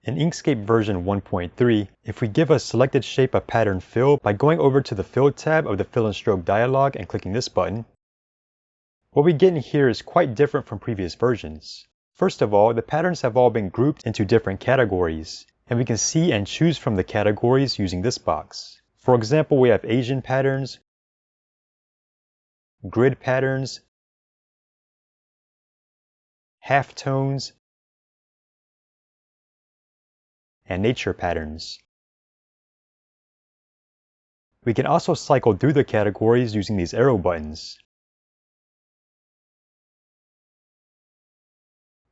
In Inkscape version 1.3, if we give a selected shape a pattern fill by going over to the Fill tab of the Fill and Stroke dialog and clicking this button, what we get in here is quite different from previous versions. First of all, the patterns have all been grouped into different categories, and we can see and choose from the categories using this box. For example, we have Asian patterns, grid patterns, halftones, and nature patterns. We can also cycle through the categories using these arrow buttons.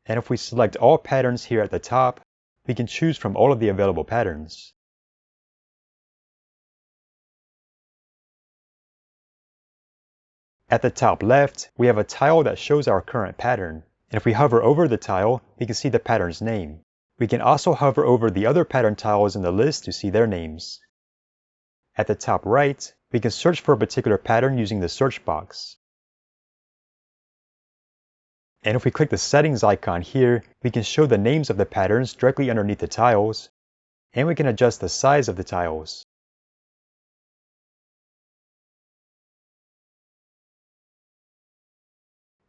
And if we select all patterns here at the top, we can choose from all of the available patterns. At the top left, we have a tile that shows our current pattern. And if we hover over the tile, we can see the pattern's name. We can also hover over the other pattern tiles in the list to see their names. At the top right, we can search for a particular pattern using the search box. And if we click the settings icon here, we can show the names of the patterns directly underneath the tiles, and we can adjust the size of the tiles.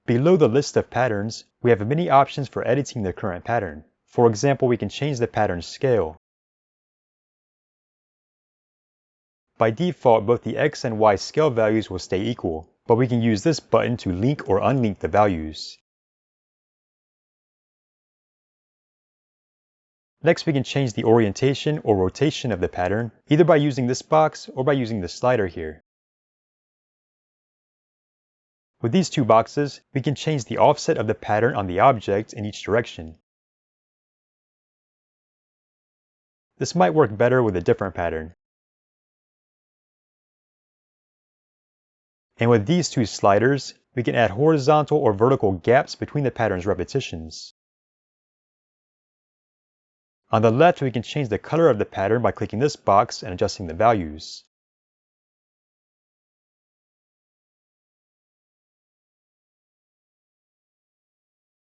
Below the list of patterns, we have many options for editing the current pattern. For example, we can change the pattern's scale. By default, both the X and Y scale values will stay equal, but we can use this button to link or unlink the values. Next, we can change the orientation or rotation of the pattern, either by using this box or by using the slider here. With these two boxes, we can change the offset of the pattern on the object in each direction. This might work better with a different pattern. And with these two sliders, we can add horizontal or vertical gaps between the pattern's repetitions. On the left, we can change the color of the pattern by clicking this box and adjusting the values.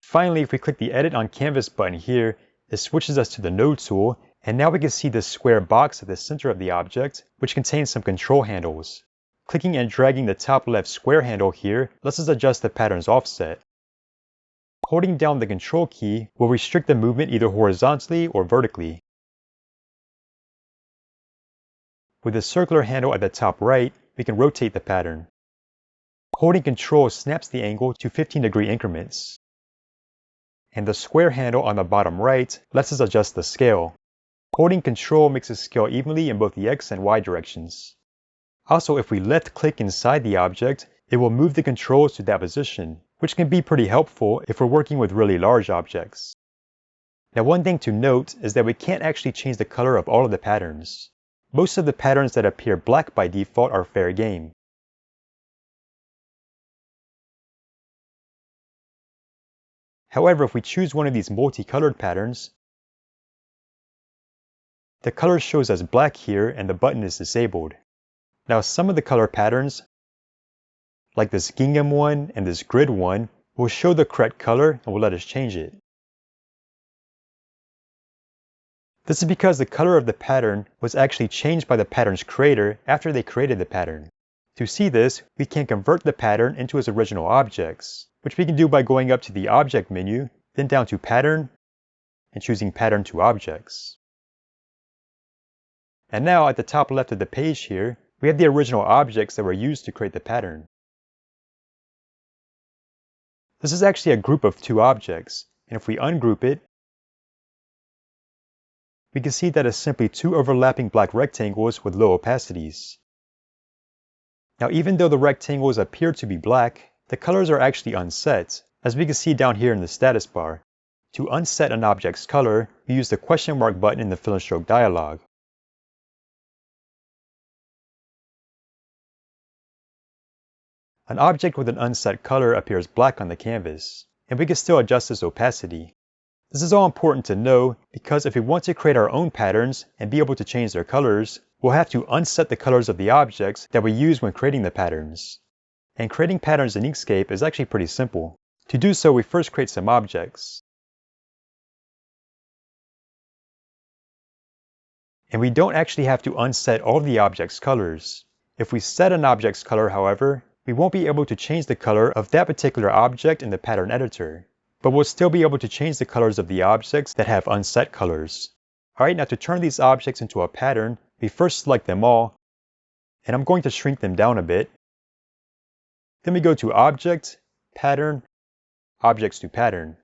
Finally, if we click the Edit on Canvas button here, it switches us to the Node tool, and now we can see this square box at the center of the object, which contains some control handles. Clicking and dragging the top left square handle here lets us adjust the pattern's offset. Holding down the Control key will restrict the movement either horizontally or vertically. With the circular handle at the top right, we can rotate the pattern. Holding Control snaps the angle to 15-degree increments. And the square handle on the bottom right lets us adjust the scale. Holding Control makes it scale evenly in both the X and Y directions. Also, if we left-click inside the object, it will move the controls to that position, which can be pretty helpful if we're working with really large objects. Now, one thing to note is that we can't actually change the color of all of the patterns. Most of the patterns that appear black by default are fair game. However, if we choose one of these multicolored patterns, the color shows as black here and the button is disabled. Now, some of the color patterns, like this gingham one and this grid one, will show the correct color and will let us change it. This is because the color of the pattern was actually changed by the pattern's creator after they created the pattern. To see this, we can convert the pattern into its original objects, which we can do by going up to the Object menu, then down to Pattern, and choosing Pattern to Objects. And now at the top left of the page here, we have the original objects that were used to create the pattern. This is actually a group of two objects, and if we ungroup it, we can see that it's simply two overlapping black rectangles with low opacities. Now, even though the rectangles appear to be black, the colors are actually unset, as we can see down here in the status bar. To unset an object's color, we use the question mark button in the Fill and Stroke dialog. An object with an unset color appears black on the canvas, and we can still adjust its opacity. This is all important to know because if we want to create our own patterns and be able to change their colors, we'll have to unset the colors of the objects that we use when creating the patterns. And creating patterns in Inkscape is actually pretty simple. To do so, we first create some objects. And we don't actually have to unset all of the object's colors. If we set an object's color, however, we won't be able to change the color of that particular object in the pattern editor. But we'll still be able to change the colors of the objects that have unset colors. Alright, now to turn these objects into a pattern, we first select them all, and I'm going to shrink them down a bit. Then we go to Object, Pattern, Objects to Pattern.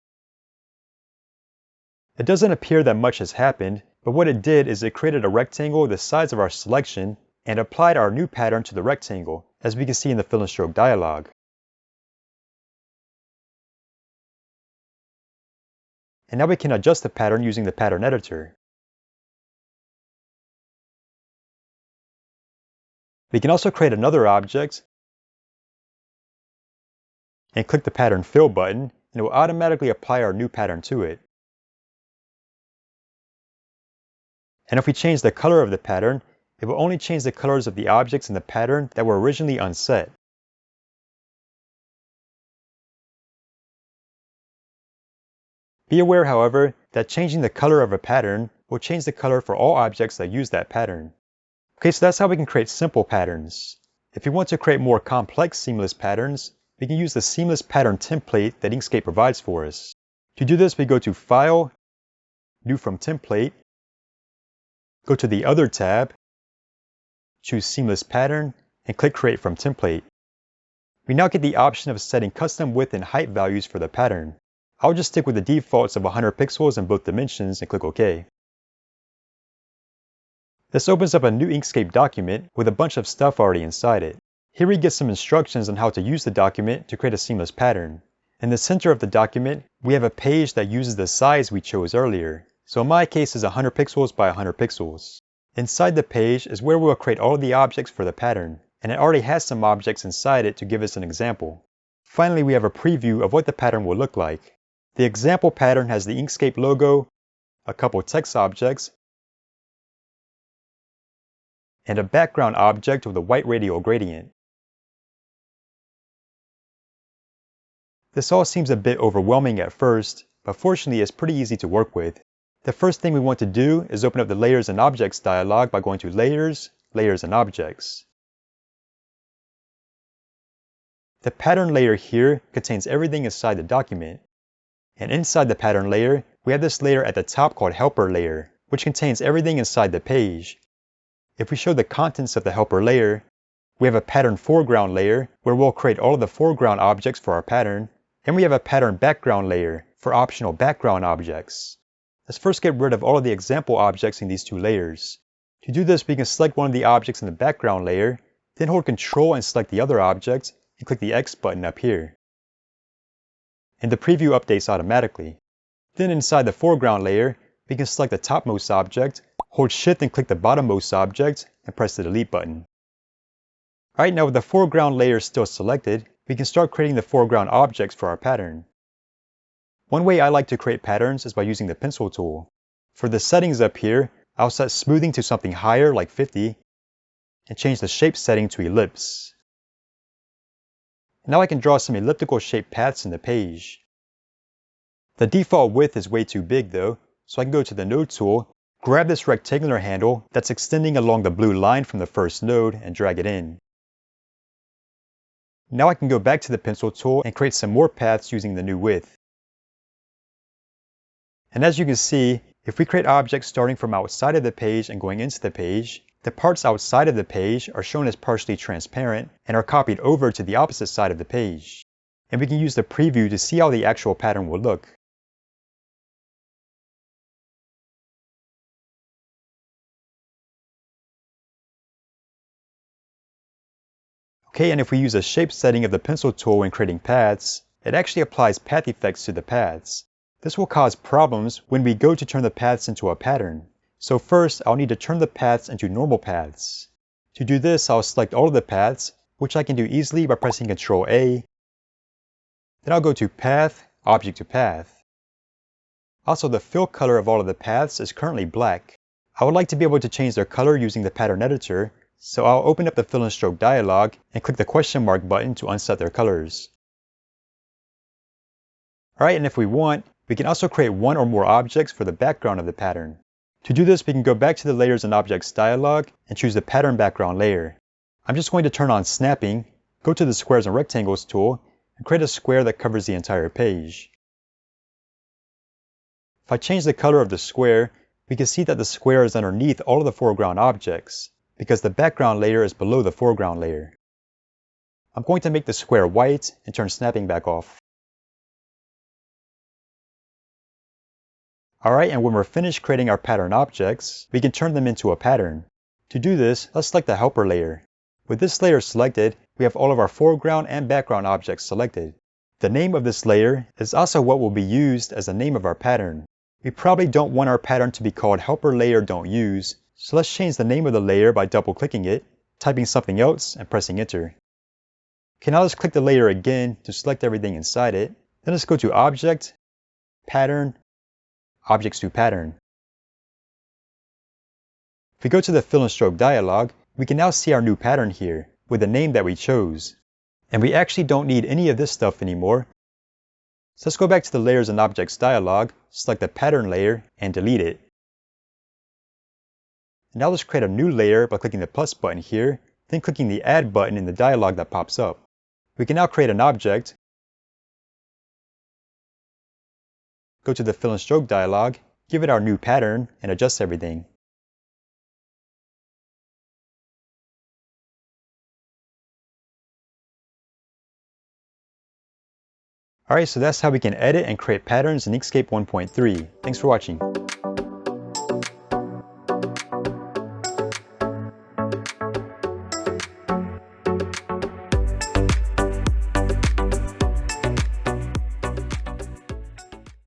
It doesn't appear that much has happened, but what it did is it created a rectangle the size of our selection and applied our new pattern to the rectangle, as we can see in the fill and stroke dialog. And now we can adjust the pattern using the pattern editor. We can also create another object and click the Pattern Fill button, and it will automatically apply our new pattern to it. And if we change the color of the pattern, it will only change the colors of the objects in the pattern that were originally unset. Be aware, however, that changing the color of a pattern will change the color for all objects that use that pattern. Okay, so that's how we can create simple patterns. If we want to create more complex seamless patterns, we can use the seamless pattern template that Inkscape provides for us. To do this, we go to File, New from Template, go to the Other tab, choose Seamless Pattern, and click Create from Template. We now get the option of setting custom width and height values for the pattern. I'll just stick with the defaults of 100 pixels in both dimensions and click OK. This opens up a new Inkscape document with a bunch of stuff already inside it. Here we get some instructions on how to use the document to create a seamless pattern. In the center of the document, we have a page that uses the size we chose earlier. So in my case is 100 pixels by 100 pixels. Inside the page is where we'll create all of the objects for the pattern, and it already has some objects inside it to give us an example. Finally, we have a preview of what the pattern will look like. The example pattern has the Inkscape logo, a couple text objects, and a background object with a white radial gradient. This all seems a bit overwhelming at first, but fortunately it's pretty easy to work with. The first thing we want to do is open up the Layers and Objects dialog by going to Layers, Layers and Objects. The pattern layer here contains everything inside the document. And inside the pattern layer, we have this layer at the top called Helper Layer, which contains everything inside the page. If we show the contents of the helper layer, we have a pattern foreground layer where we'll create all of the foreground objects for our pattern, and we have a pattern background layer for optional background objects. Let's first get rid of all of the example objects in these two layers. To do this, we can select one of the objects in the background layer, then hold Ctrl and select the other object, and click the X button up here. And the preview updates automatically. Then inside the foreground layer, we can select the topmost object, hold Shift and click the bottommost object, and press the Delete button. Alright, now with the foreground layer still selected, we can start creating the foreground objects for our pattern. One way I like to create patterns is by using the pencil tool. For the settings up here, I'll set smoothing to something higher like 50, and change the shape setting to ellipse. Now I can draw some elliptical shaped paths in the page. The default width is way too big though, so I can go to the Node tool, grab this rectangular handle that's extending along the blue line from the first node and drag it in. Now I can go back to the pencil tool and create some more paths using the new width. And as you can see, if we create objects starting from outside of the page and going into the page, the parts outside of the page are shown as partially transparent and are copied over to the opposite side of the page. And we can use the preview to see how the actual pattern will look. Okay, and if we use a shape setting of the pencil tool when creating paths, it actually applies path effects to the paths. This will cause problems when we go to turn the paths into a pattern. So first, I'll need to turn the paths into normal paths. To do this, I'll select all of the paths, which I can do easily by pressing Ctrl A. Then I'll go to Path, Object to Path. Also, the fill color of all of the paths is currently black. I would like to be able to change their color using the pattern editor, so I'll open up the Fill and Stroke dialog and click the question mark button to unset their colors. Alright, and if we want, we can also create one or more objects for the background of the pattern. To do this, we can go back to the Layers and Objects dialog and choose the Pattern Background layer. I'm just going to turn on Snapping, go to the Squares and Rectangles tool, and create a square that covers the entire page. If I change the color of the square, we can see that the square is underneath all of the foreground objects, because the background layer is below the foreground layer. I'm going to make the square white and turn snapping back off. Alright, and when we're finished creating our pattern objects, we can turn them into a pattern. To do this, let's select the helper layer. With this layer selected, we have all of our foreground and background objects selected. The name of this layer is also what will be used as the name of our pattern. We probably don't want our pattern to be called helper layer don't use, so let's change the name of the layer by double clicking it, typing something else, and pressing enter. Okay, now let's click the layer again to select everything inside it. Then let's go to Object, Pattern, Objects to Pattern. If we go to the Fill and Stroke dialog, we can now see our new pattern here, with the name that we chose. And we actually don't need any of this stuff anymore. So let's go back to the Layers and Objects dialog, select the Pattern layer, and delete it. And now let's create a new layer by clicking the plus button here, then clicking the Add button in the dialog that pops up. We can now create an object, go to the Fill and Stroke dialog, give it our new pattern, and adjust everything. Alright, so that's how we can edit and create patterns in Inkscape 1.3. Thanks for watching.